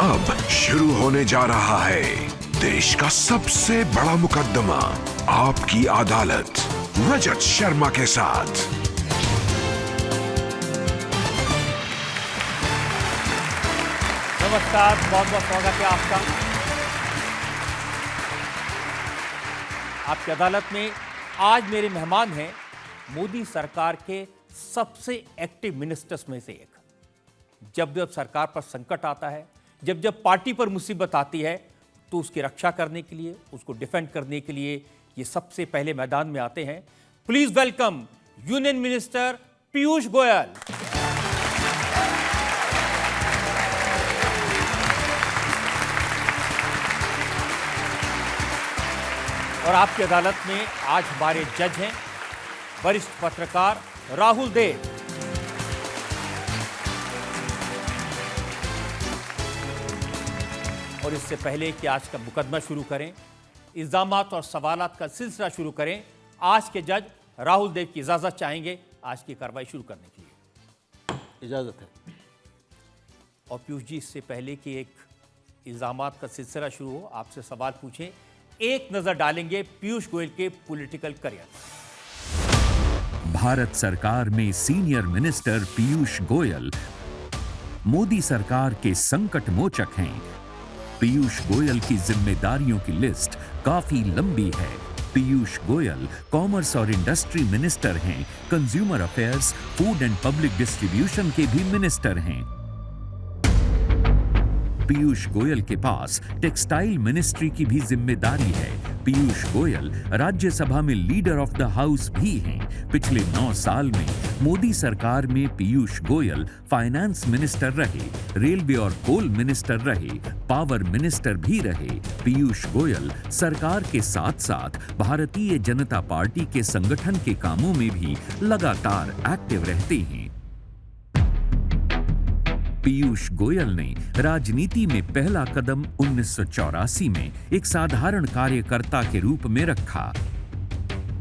अब शुरू होने जा रहा है देश का सबसे बड़ा मुकदमा, आपकी अदालत, रजत शर्मा के साथ। नमस्कार, बहुत बहुत स्वागत है आपका आपकी अदालत में। आज मेरे मेहमान हैं मोदी सरकार के सबसे एक्टिव मिनिस्टर्स में से एक। जब जब सरकार पर संकट आता है, जब जब पार्टी पर मुसीबत आती है, तो उसकी रक्षा करने के लिए, उसको डिफेंड करने के लिए ये सबसे पहले मैदान में आते हैं। Please welcome union minister Piyush Goyal. और आपकी अदालत में आज हमारे जज हैं वरिष्ठ पत्रकार राहुल देव। और इससे पहले कि आज का मुकदमा शुरू करें, इल्जामात और सवालात का सिलसिला शुरू करें, आज के जज राहुल देव की इजाजत चाहेंगे आज की कार्रवाई शुरू करने के लिए। इजाजत है। और पीयूष जी, इससे पहले कि एक इल्जामात का सिलसिला शुरू हो, आपसे सवाल पूछें। एक नजर डालेंगे पीयूष गोयल के पॉलिटिकल करियर पर। भारत सरकार में सीनियर मिनिस्टर पीयूष गोयल मोदी सरकार के संकट मोचक हैं। पीयूष गोयल की जिम्मेदारियों की लिस्ट काफी लंबी है। पीयूष गोयल कॉमर्स और इंडस्ट्री मिनिस्टर हैं, consumer affairs, food and public distribution के भी मिनिस्टर हैं। पीयूष गोयल के पास टेक्सटाइल मिनिस्ट्री की भी जिम्मेदारी है। पीयूष गोयल राज्यसभा में लीडर ऑफ द हाउस भी हैं। पिछले 9 साल में मोदी सरकार में पीयूष गोयल फाइनेंस मिनिस्टर रहे, रेलवे और कोल मिनिस्टर रहे, पावर मिनिस्टर भी रहे। पीयूष गोयल सरकार के साथ साथ भारतीय जनता पार्टी के संगठन के कामों में भी लगातार एक्टिव रहते हैं। पीयूष गोयल ने राजनीति में पहला कदम 1984 में एक साधारण कार्यकर्ता के रूप में रखा।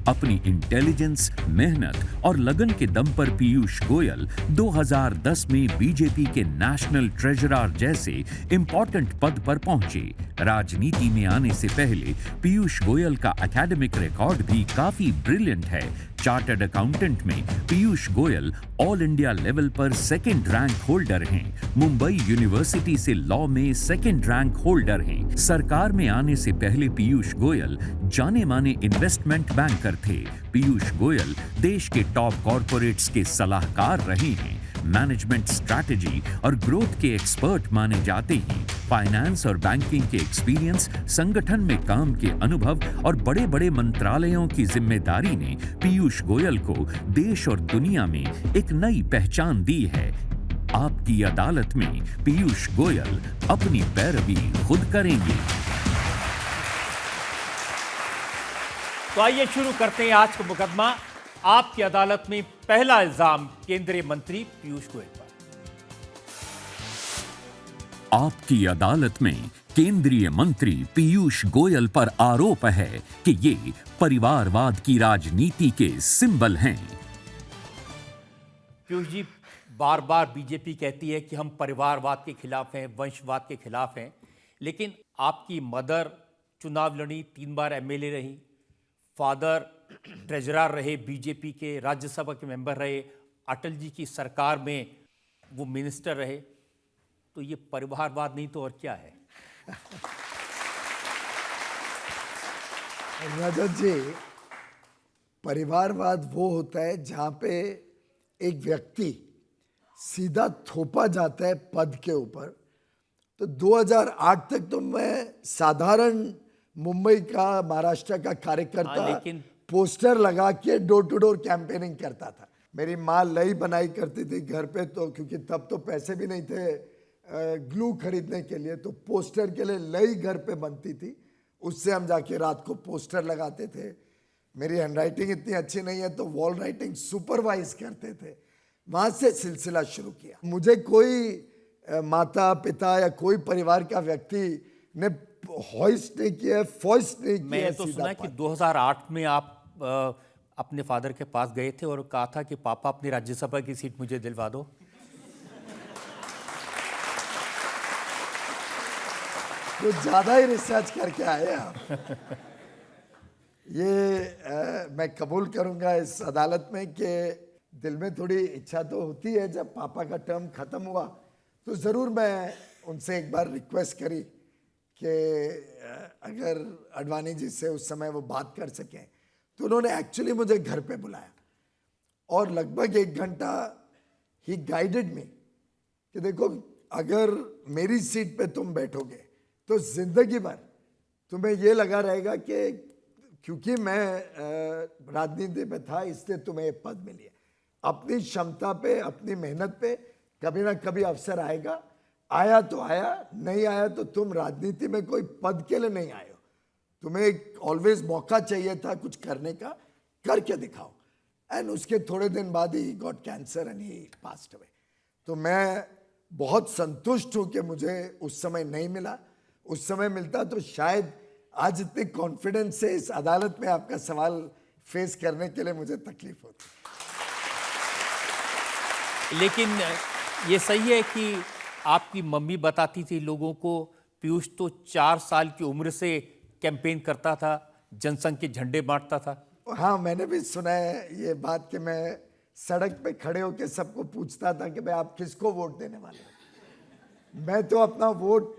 अपनी इंटेलिजेंस, मेहनत और लगन के दम पर पीयूष गोयल 2010 में बीजेपी के नेशनल ट्रेजरर जैसे इंपॉर्टेंट पद पर पहुंचे। राजनीति में आने से पहले पीयूष गोयल का एकेडमिक रिकॉर्ड भी काफी ब्रिलियंट है। चार्टर्ड अकाउंटेंट में Piyush Goyal all India level पर सेकंड रैंक होल्डर हैं। मुंबई यूनिवर्सिटी से लॉ में सेकंड रैंक होल्डर हैं। सरकार में आने से पहले पीयूष गोयल जाने माने इन्वेस्टमेंट बैंकर थे। पीयूष गोयल देश के टॉप कॉर्पोरेट्स के सलाहकार रहे हैं। मैनेजमेंट स्ट्रैटेजी और ग्रोथ के एक्सपर्ट माने जाते हैं। फाइनेंस और बैंकिंग के एक्सपीरियंस, संगठन में काम के अनुभव और बड़े बड़े मंत्रालयों की जिम्मेदारी ने पीयूष गोयल को देश और दुनिया में एक नई पहचान दी है। आपकी अदालत में पीयूष गोयल अपनी पैरवी खुद करेंगे। तो आइए शुरू करते हैं आज का मुकदमा। आपकी अदालत में पहला इल्जाम केंद्रीय मंत्री पीयूष गोयल पर। आपकी अदालत में केंद्रीय मंत्री पीयूष गोयल पर आरोप है कि ये परिवारवाद की राजनीति के सिंबल हैं। पीयूष जी, बार बार बीजेपी कहती है कि हम परिवारवाद के खिलाफ हैं, वंशवाद के खिलाफ हैं, लेकिन आपकी मदर चुनाव लड़ी, 3 बार एमएलए रही, फादर ट्रेजरर रहे, बीजेपी के राज्यसभा के मेंबर रहे, अटल जी की सरकार में वो मिनिस्टर रहे, तो ये परिवारवाद नहीं तो और क्या है? रजत जी, परिवारवाद वो होता है जहां पे एक व्यक्ति सीधा थोपा जाता है पद के ऊपर। तो 2008 तक तो मैं साधारण मुंबई का, महाराष्ट्र का कार्यकर्ता, लेकिन पोस्टर लगा के डोर टू डोर कैंपेनिंग करता था। मेरी माँ लई बनाई करती थी घर पे, तो क्योंकि तब तो पैसे भी नहीं थे ग्लू खरीदने के लिए, तो पोस्टर के लिए लई घर पे बनती थी, उससे हम जाके रात को पोस्टर लगाते थे। मेरी हैंडराइटिंग इतनी अच्छी नहीं है तो वॉल राइटिंग सुपरवाइज करते थे। वहां से सिलसिला शुरू किया। मुझे कोई माता पिता या कोई परिवार का व्यक्ति ने हॉइस्ट नहीं किया, फॉइस्ट नहीं किया। मैं तो सुना कि 2008 में आप अपने फादर के पास गए थे और कहा था कि पापा अपनी राज्यसभा की सीट मुझे दिलवा दो। कुछ ज्यादा ही रिसर्च करके आए आप। ये मैं कबूल करूंगा इस अदालत में कि दिल में थोड़ी इच्छा तो होती है, जब पापा का टर्म खत्म हुआ तो ज़रूर मैं उनसे एक बार रिक्वेस्ट करी कि अगर अडवाणी जी से उस समय वो बात कर सकें। तो उन्होंने एक्चुअली मुझे घर पे बुलाया और लगभग 1 घंटा ही गाइडेड मी कि देखो, अगर मेरी सीट पे तुम बैठोगे तो जिंदगी भर तुम्हें ये लगा रहेगा कि क्योंकि मैं राजनीति में था इसलिए तुम्हें ये पद मिली है। अपनी क्षमता पे, अपनी मेहनत पे कभी ना कभी अवसर आएगा, आया तो आया, नहीं आया तो तुम राजनीति में कोई पद के लिए नहीं आए हो, तुम्हें एक ऑलवेज मौका चाहिए था कुछ करने का, करके दिखाओ। एंड उसके थोड़े दिन बाद he got cancer and he passed away. तो मैं बहुत संतुष्ट हूं कि मुझे उस समय नहीं मिला। उस समय मिलता तो शायद आज इतने कॉन्फिडेंस से इस अदालत में आपका सवाल फेस करने के लिए मुझे तकलीफ होती। लेकिन ये सही है कि आपकी मम्मी बताती थी लोगों को, पीयूष तो 4 साल की उम्र से कैंपेन करता था, जनसंघ के झंडे बांटता था। हाँ, मैंने भी सुना है ये बात कि मैं सड़क पे खड़े होकर सबको पूछता था कि भाई आप किसको वोट देने वाले हो। मैं तो अपना वोट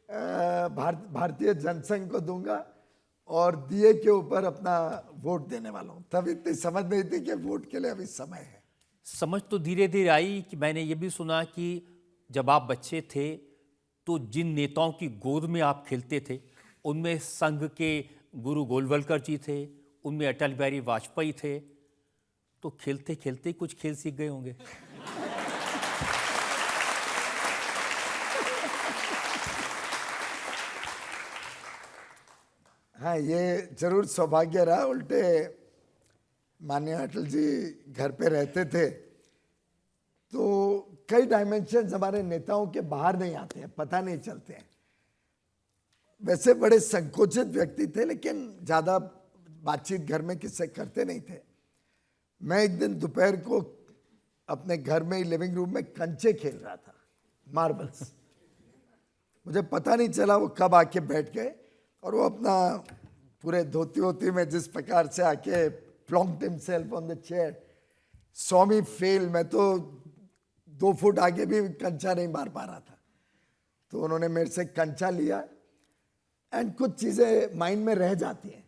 भारतीय जनसंघ को दूंगा और दिए के ऊपर अपना वोट देने वाला हूँ। तब इतनी समझ नहीं थी कि वोट के लिए अभी समय है। समझ तो धीरे धीरे आई कि मैंने ये भी सुना कि जब आप बच्चे थे तो जिन नेताओं की गोद में आप खेलते थे उनमें संघ के गुरु गोलवलकर जी थे, उनमें अटल बिहारी वाजपेयी थे, तो खेलते खेलते कुछ खेल सीख गए होंगे। हाँ, ये जरूर सौभाग्य रहा। उल्टे माननीय अटल जी घर पे रहते थे तो कई डायमेंशन हमारे नेताओं के बाहर नहीं आते हैं, पता नहीं चलते हैं। वैसे बड़े संकोचित व्यक्ति थे लेकिन ज़्यादा बातचीत घर में किससे करते नहीं थे। मैं एक दिन दोपहर को अपने घर में ही लिविंग रूम में कंचे खेल रहा था, मार्बल्स। मुझे पता नहीं चला वो कब आके बैठ गए और वो अपना पूरे धोती वोती में जिस प्रकार से आके plonked himself on the chair, saw me fail. मैं तो 2 फुट आगे भी कंचा नहीं मार पा रहा था। तो उन्होंने मेरे से कंचा लिया एंड कुछ चीज़ें माइंड में रह जाती हैं।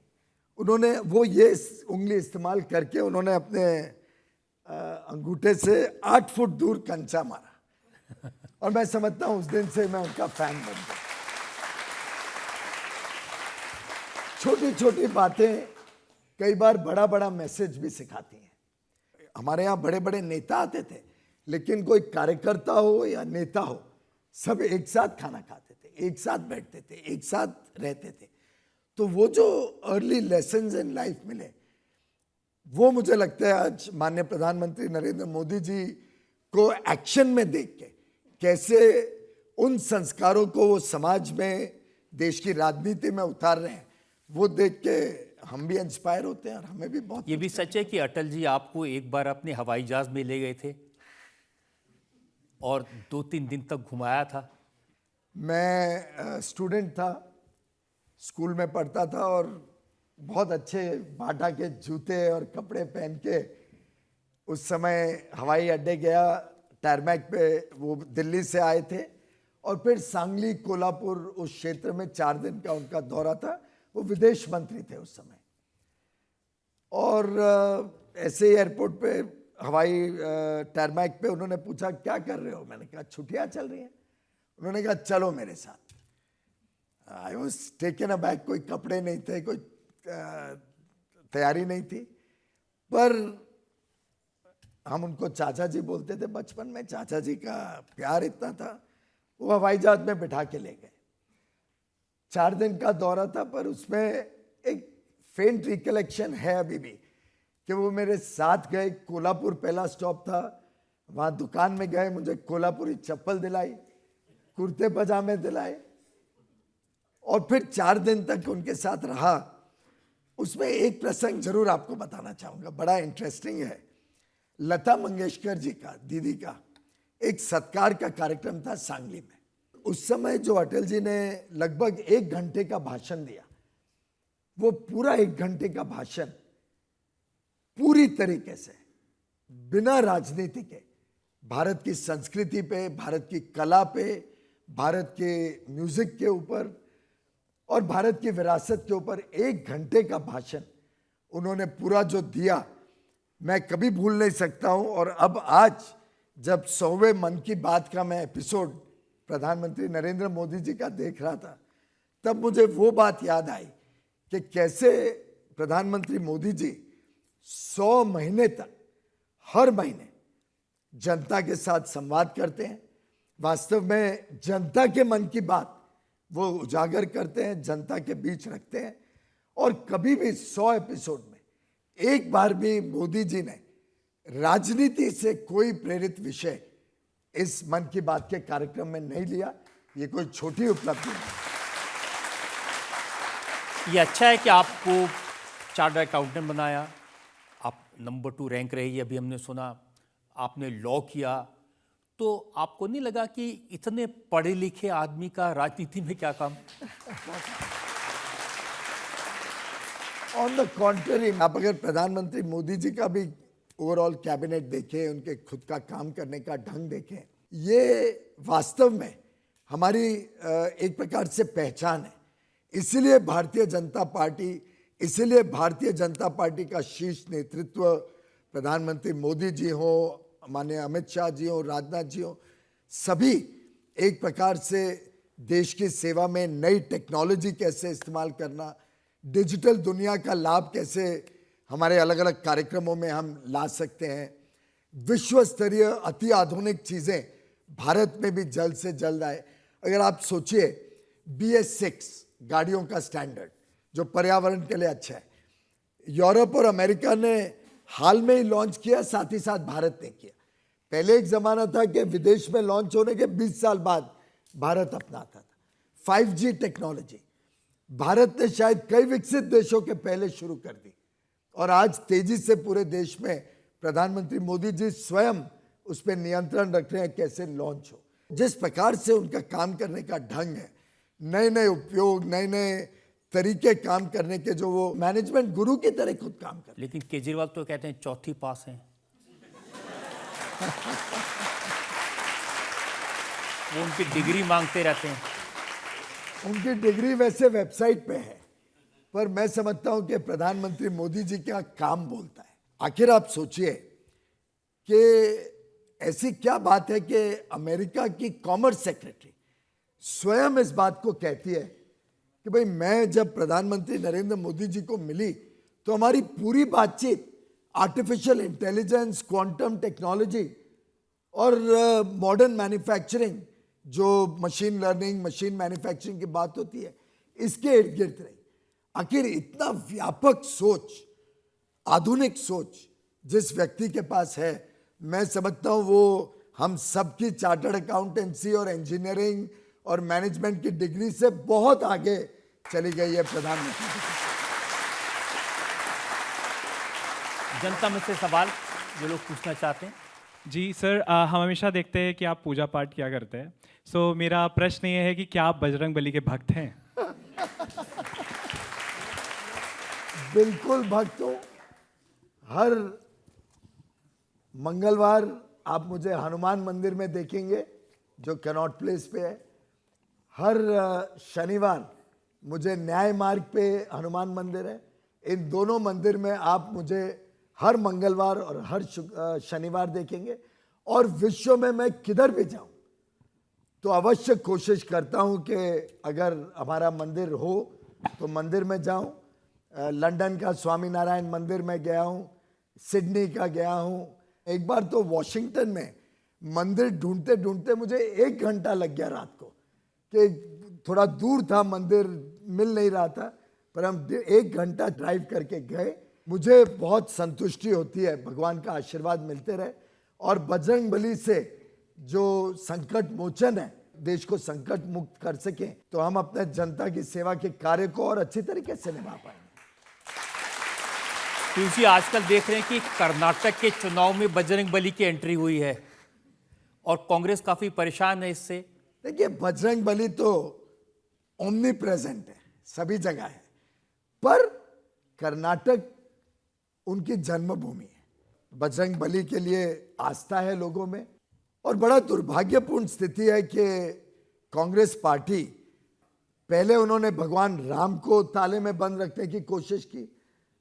उन्होंने वो ये उंगली इस्तेमाल करके उन्होंने अपने अंगूठे से 8 फुट दूर कंचा मारा और मैं समझता हूँ उस दिन से मैं उनका फैन बन गया। छोटी छोटी बातें कई बार बड़ा बड़ा मैसेज भी सिखाती हैं। हमारे यहाँ बड़े बड़े नेता आते थे लेकिन कोई कार्यकर्ता हो या नेता हो, सब एक साथ खाना खाते थे, एक साथ बैठते थे, एक साथ रहते थे। तो वो जो अर्ली लेसन्स इन लाइफ मिले वो मुझे लगता है आज माननीय प्रधानमंत्री नरेंद्र मोदी जी को एक्शन में देख के कैसे उन संस्कारों को वो समाज में, देश की राजनीति में उतार रहे हैं, वो देख के हम भी इंस्पायर होते हैं और हमें भी बहुत। ये भी सच है कि अटल जी आपको एक बार अपने हवाई जहाज में ले गए थे और 2-3 दिन तक घुमाया था। मैं स्टूडेंट था, स्कूल में पढ़ता था और बहुत अच्छे बाटा के जूते और कपड़े पहन के उस समय हवाई अड्डे गया। टारमैक पे वो दिल्ली से आए थे और फिर सांगली, कोल्हापुर उस क्षेत्र में 4 दिन का उनका दौरा था। वो विदेश मंत्री थे उस समय और ऐसे ही एयरपोर्ट पे हवाई टारमैक पे उन्होंने पूछा क्या कर रहे हो। मैंने कहा छुट्टियां चल रही हैं। उन्होंने कहा चलो मेरे साथ। I was taken aback. कोई कपड़े नहीं थे, कोई तैयारी नहीं थी, पर हम उनको चाचा जी बोलते थे बचपन में। चाचा जी का प्यार इतना था, वो हवाई जहाज में बिठा के ले गए। 4 दिन का दौरा था पर उसमें एक फेंट रिकलेक्शन है अभी भी कि वो मेरे साथ गए। कोल्हापुर पहला स्टॉप था, वहाँ दुकान में गए, मुझे कोल्हापुरी चप्पल दिलाई, कुर्ते पजामे दिलाए और फिर 4 दिन तक उनके साथ रहा। उसमें एक प्रसंग जरूर आपको बताना चाहूँगा, बड़ा इंटरेस्टिंग है। लता मंगेशकर जी का, दीदी का एक सत्कार का कार्यक्रम था सांगली में। उस समय जो अटल जी ने लगभग 1 घंटे का भाषण दिया, वो पूरा 1 घंटे का भाषण पूरी तरीके से बिना राजनीति के भारत की संस्कृति पे, भारत की कला पे, भारत के म्यूजिक के ऊपर और भारत की विरासत के ऊपर 1 घंटे का भाषण उन्होंने पूरा जो दिया, मैं कभी भूल नहीं सकता हूं। और अब आज जब 100वें मन की बात का मैं एपिसोड प्रधानमंत्री नरेंद्र मोदी जी का देख रहा था, तब मुझे वो बात याद आई कि कैसे प्रधानमंत्री मोदी जी 100 महीने तक हर महीने जनता के साथ संवाद करते हैं। वास्तव में जनता के मन की बात वो उजागर करते हैं, जनता के बीच रखते हैं। और कभी भी 100 एपिसोड में एक बार भी मोदी जी ने राजनीति से कोई प्रेरित विषय इस मन की बात के कार्यक्रम में नहीं लिया। ये कोई छोटी उपलब्धि नहीं। ये अच्छा है कि आपको चार्टर्ड अकाउंटेंट बनाया, आप नंबर 2 रैंक रही, अभी हमने सुना आपने लॉ किया, तो आपको नहीं लगा कि इतने पढ़े लिखे आदमी का राजनीति में क्या काम? ऑन द कॉन्ट्ररी, आप अगर प्रधानमंत्री मोदी जी का भी ओवरऑल कैबिनेट देखें, उनके खुद का काम करने का ढंग देखें, ये वास्तव में हमारी एक प्रकार से पहचान है। इसीलिए भारतीय जनता पार्टी का शीर्ष नेतृत्व प्रधानमंत्री मोदी जी हो, माननीय अमित शाह जी हो, राजनाथ जी हो, सभी एक प्रकार से देश की सेवा में नई टेक्नोलॉजी कैसे इस्तेमाल करना, डिजिटल दुनिया का लाभ कैसे हमारे अलग अलग कार्यक्रमों में हम ला सकते हैं, विश्व स्तरीय अति आधुनिक चीज़ें भारत में भी जल्द से जल्द आए। अगर आप सोचिए BS6 गाड़ियों का स्टैंडर्ड जो पर्यावरण के लिए अच्छा है, यूरोप और अमेरिका ने हाल में ही लॉन्च किया, साथ ही साथ भारत ने किया। पहले एक जमाना था कि विदेश में लॉन्च होने के 20 साल बाद भारत अपनाता था। 5G टेक्नोलॉजी भारत ने शायद कई विकसित देशों के पहले शुरू कर दी और आज तेजी से पूरे देश में प्रधानमंत्री मोदी जी स्वयं उस पर नियंत्रण रख रहे हैं कैसे लॉन्च हो। जिस प्रकार से उनका काम करने का ढंग है, नए नए उपयोग, नए नए तरीके काम करने के, जो वो मैनेजमेंट गुरु की तरह खुद काम कर। लेकिन केजरीवाल तो कहते हैं चौथी पास हैं। वो उनकी डिग्री मांगते रहते हैं। उनकी डिग्री वैसे वेबसाइट पे है, पर मैं समझता हूं कि प्रधानमंत्री मोदी जी का काम बोलता है। आखिर आप सोचिए कि ऐसी क्या बात है कि अमेरिका की कॉमर्स सेक्रेटरी स्वयं इस बात को कहती है कि भाई मैं जब प्रधानमंत्री नरेंद्र मोदी जी को मिली तो हमारी पूरी बातचीत आर्टिफिशियल इंटेलिजेंस, क्वांटम टेक्नोलॉजी और मॉडर्न मैन्युफैक्चरिंग, जो मशीन लर्निंग, मशीन मैन्युफैक्चरिंग की बात होती है, इसके इर्द गिर्द रही। आखिर इतना व्यापक सोच, आधुनिक सोच जिस व्यक्ति के पास है, मैं समझता हूं वो हम सबकी चार्टर्ड अकाउंटेंसी और इंजीनियरिंग और मैनेजमेंट की डिग्री से बहुत आगे चली गई है प्रधानमंत्री। जनता में से सवाल जो लोग पूछना चाहते हैं। जी सर, हम हमेशा देखते हैं कि आप पूजा पाठ किया करते हैं। सो मेरा प्रश्न ये है कि क्या आप बजरंग बली के भक्त हैं? बिल्कुल भक्त हूं। हर मंगलवार आप मुझे हनुमान मंदिर में देखेंगे जो कैनॉट प्लेस पे है। हर शनिवार मुझे न्याय मार्ग पे हनुमान मंदिर है। इन दोनों मंदिर में आप मुझे हर मंगलवार और हर शनिवार देखेंगे। और विश्व में मैं किधर भी जाऊं तो अवश्य कोशिश करता हूं कि अगर हमारा मंदिर हो तो मंदिर में जाऊं। लंदन का स्वामी नारायण मंदिर में गया हूं, सिडनी का गया हूं। एक बार तो वॉशिंगटन में मंदिर ढूंढते ढूंढते मुझे 1 घंटा लग गया रात को, कि थोड़ा दूर था मंदिर, मिल नहीं रहा था, पर हम 1 घंटा ड्राइव करके गए। मुझे बहुत संतुष्टि होती है, भगवान का आशीर्वाद मिलते रहे। और बजरंग बली से जो संकट मोचन है, देश को संकट मुक्त कर सके, तो हम अपने जनता की सेवा के कार्य को और अच्छी तरीके से निभा पाएंगे। क्योंकि आजकल देख रहे हैं कि कर्नाटक के चुनाव में बजरंग बली की एंट्री हुई है और कांग्रेस काफी परेशान है इससे। देखिए, बजरंग बली तो ओमनी प्रेजेंट है, सभी जगह है, पर कर्नाटक उनकी जन्मभूमि है। बजरंग बली के लिए आस्था है लोगों में, और बड़ा दुर्भाग्यपूर्ण स्थिति है कि कांग्रेस पार्टी, पहले उन्होंने भगवान राम को ताले में बंद रखने की कोशिश की।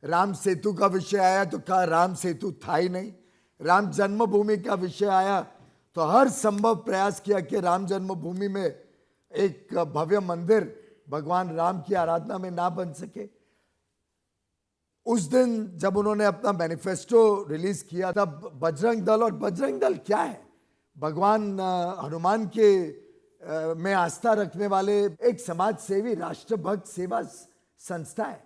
राम सेतु का विषय आया तो कहा राम सेतु था ही नहीं। राम जन्मभूमि का विषय आया तो हर संभव प्रयास किया कि राम जन्मभूमि में एक भव्य मंदिर भगवान राम की आराधना में ना बन सके। उस दिन जब उन्होंने अपना मैनिफेस्टो रिलीज किया, तब बजरंग दल, और बजरंग दल क्या है, भगवान हनुमान के में आस्था रखने वाले एक समाज सेवी राष्ट्रभक्त सेवा संस्था है।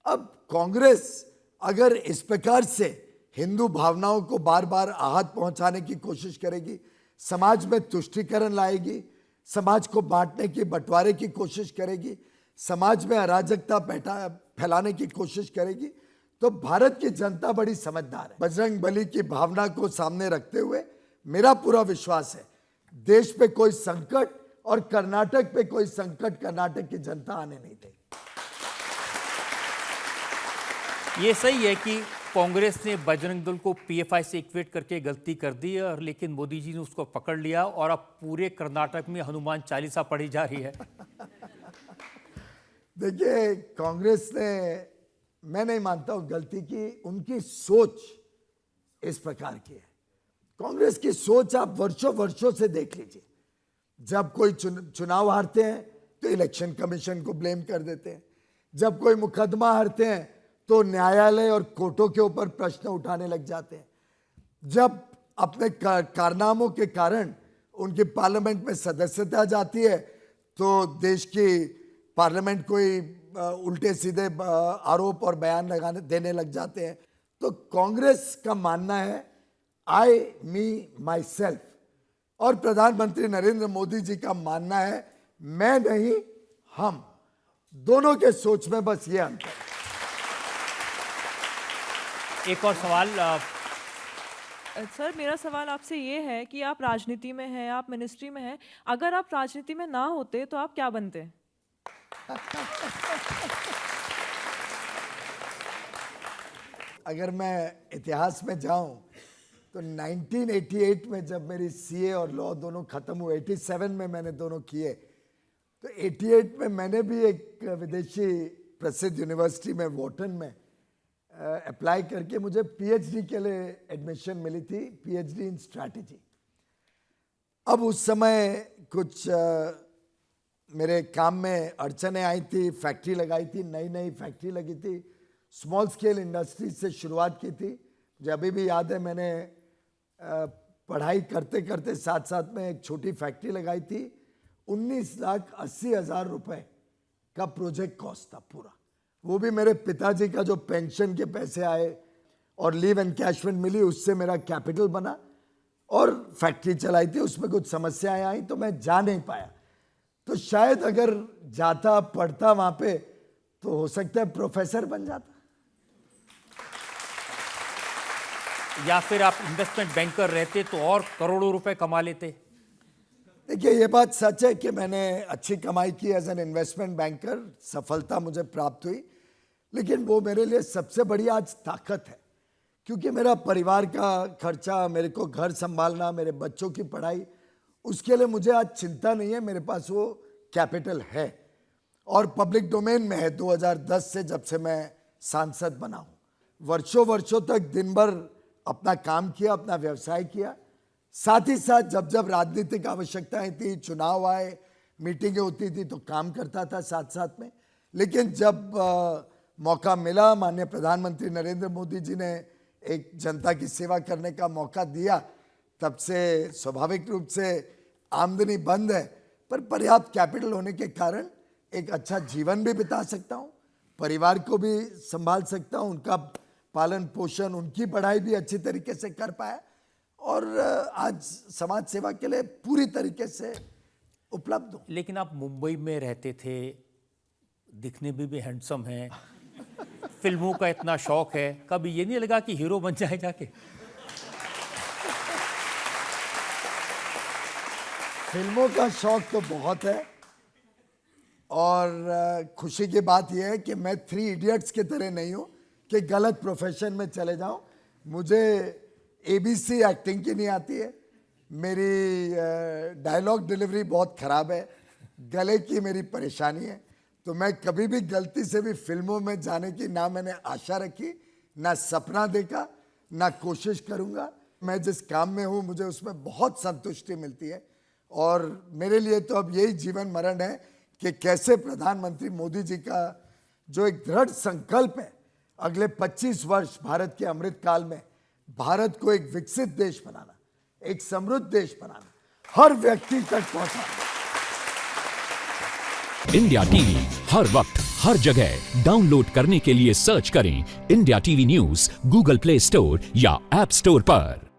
अब कांग्रेस अगर इस प्रकार से हिंदू भावनाओं को बार बार आहत पहुंचाने की कोशिश करेगी, समाज में तुष्टीकरण लाएगी, समाज को बांटने की, बंटवारे की कोशिश करेगी, समाज में अराजकता फैलाने की कोशिश करेगी, तो भारत की जनता बड़ी समझदार है। बजरंग बली की भावना को सामने रखते हुए मेरा पूरा विश्वास है देश पे कोई संकट और कर्नाटक पे कोई संकट कर्नाटक की जनता आने नहीं देगी। ये सही है कि कांग्रेस ने बजरंग दल को पीएफआई से इक्वेट करके गलती कर दी है, और लेकिन मोदी जी ने उसको पकड़ लिया और अब पूरे कर्नाटक में हनुमान चालीसा पढ़ी जा रही है। देखिए, कांग्रेस ने, मैं नहीं मानता हूं गलती की, उनकी सोच इस प्रकार की है। कांग्रेस की सोच आप वर्षों वर्षों से देख लीजिए। जब कोई चुनाव हारते हैं तो इलेक्शन कमीशन को ब्लेम कर देते हैं, जब कोई मुकदमा हारते हैं तो न्यायालय और कोर्टों के ऊपर प्रश्न उठाने लग जाते हैं, जब अपने कारनामों के कारण उनकी पार्लियामेंट में सदस्यता जाती है तो देश की पार्लियामेंट कोई उल्टे सीधे आरोप और बयान लगाने देने लग जाते हैं। तो कांग्रेस का मानना है आई मी माई सेल्फ, और प्रधानमंत्री नरेंद्र मोदी जी का मानना है मैं नहीं हम। दोनों के सोच में बस ये अंतर है। एक और सवाल। सर, मेरा सवाल आपसे ये है कि आप राजनीति में हैं, आप मिनिस्ट्री में हैं, अगर आप राजनीति में ना होते तो आप क्या बनते? अगर मैं इतिहास में जाऊं तो 1988 में जब मेरी सीए और लॉ दोनों खत्म हुए, 87 में मैंने दोनों किए, तो 88 में मैंने भी एक विदेशी प्रसिद्ध यूनिवर्सिटी में वॉटन में अप्लाई करके मुझे पीएचडी के लिए एडमिशन मिली थी, पीएचडी इन स्ट्रैटेजी। अब उस समय कुछ मेरे काम में अड़चने आई थी, फैक्ट्री लगाई थी, नई नई फैक्ट्री लगी थी, स्मॉल स्केल इंडस्ट्रीज से शुरुआत की थी। मुझे अभी भी याद है, मैंने पढ़ाई करते करते साथ साथ में एक छोटी फैक्ट्री लगाई थी। 19,80,000 रुपए का प्रोजेक्ट कॉस्ट था पूरा। वो भी मेरे पिताजी का जो पेंशन के पैसे आए और लीव एनकैशमेंट मिली, उससे मेरा कैपिटल बना और फैक्ट्री चलाई थी। उसमें कुछ समस्याएं आई तो मैं जा नहीं पाया। तो शायद अगर जाता, पढ़ता वहां पे, तो हो सकता है प्रोफेसर बन जाता, या फिर आप इन्वेस्टमेंट बैंकर रहते तो और करोड़ों रुपए कमा लेते। देखिए, ये बात सच है कि मैंने अच्छी कमाई की एज एन इन्वेस्टमेंट बैंकर, सफलता मुझे प्राप्त हुई, लेकिन वो मेरे लिए सबसे बड़ी आज ताकत है, क्योंकि मेरा परिवार का खर्चा, मेरे को घर संभालना, मेरे बच्चों की पढ़ाई, उसके लिए मुझे आज चिंता नहीं है। मेरे पास वो कैपिटल है और पब्लिक डोमेन में है। 2010 से जब से मैं सांसद बना हूँ, वर्षों वर्षों तक दिन भर अपना काम किया, अपना व्यवसाय किया। साथ ही साथ जब जब राजनीतिक आवश्यकताएं थी, चुनाव आए, मीटिंगें होती थी, तो काम करता था साथ साथ में। लेकिन जब मौका मिला, माननीय प्रधानमंत्री नरेंद्र मोदी जी ने एक जनता की सेवा करने का मौका दिया, तब से स्वाभाविक रूप से आमदनी बंद है, पर पर्याप्त कैपिटल होने के कारण एक अच्छा जीवन भी बिता सकता हूँ, परिवार को भी संभाल सकता हूँ, उनका पालन पोषण, उनकी पढ़ाई भी अच्छी तरीके से कर पाया, और आज समाज सेवा के लिए पूरी तरीके से उपलब्ध हूँ। लेकिन आप मुंबई में रहते थे, दिखने में भी हैंडसम हैं, फिल्मों का इतना शौक है, कभी ये नहीं लगा कि हीरो बन जाए जाके? फिल्मों का शौक तो बहुत है और खुशी की बात यह है कि मैं 3 इडियट्स की तरह नहीं हूँ कि गलत प्रोफेशन में चले जाऊँ। मुझे एबीसी एक्टिंग की नहीं आती है, मेरी डायलॉग डिलीवरी बहुत ख़राब है, गले की मेरी परेशानी है, तो मैं कभी भी गलती से भी फिल्मों में जाने की ना मैंने आशा रखी, ना सपना देखा, ना कोशिश करूँगा। मैं जिस काम में हूँ मुझे उसमें बहुत संतुष्टि मिलती है और मेरे लिए तो अब यही जीवन मरण है कि कैसे प्रधानमंत्री मोदी जी का जो एक दृढ़ संकल्प है अगले 25 वर्ष भारत के अमृत काल में भारत को एक विकसित देश बनाना, एक समृद्ध देश बनाना, हर व्यक्ति तक पहुंचाना। इंडिया टीवी हर वक्त हर जगह डाउनलोड करने के लिए सर्च करें India TV news Google play store या ऐप स्टोर पर।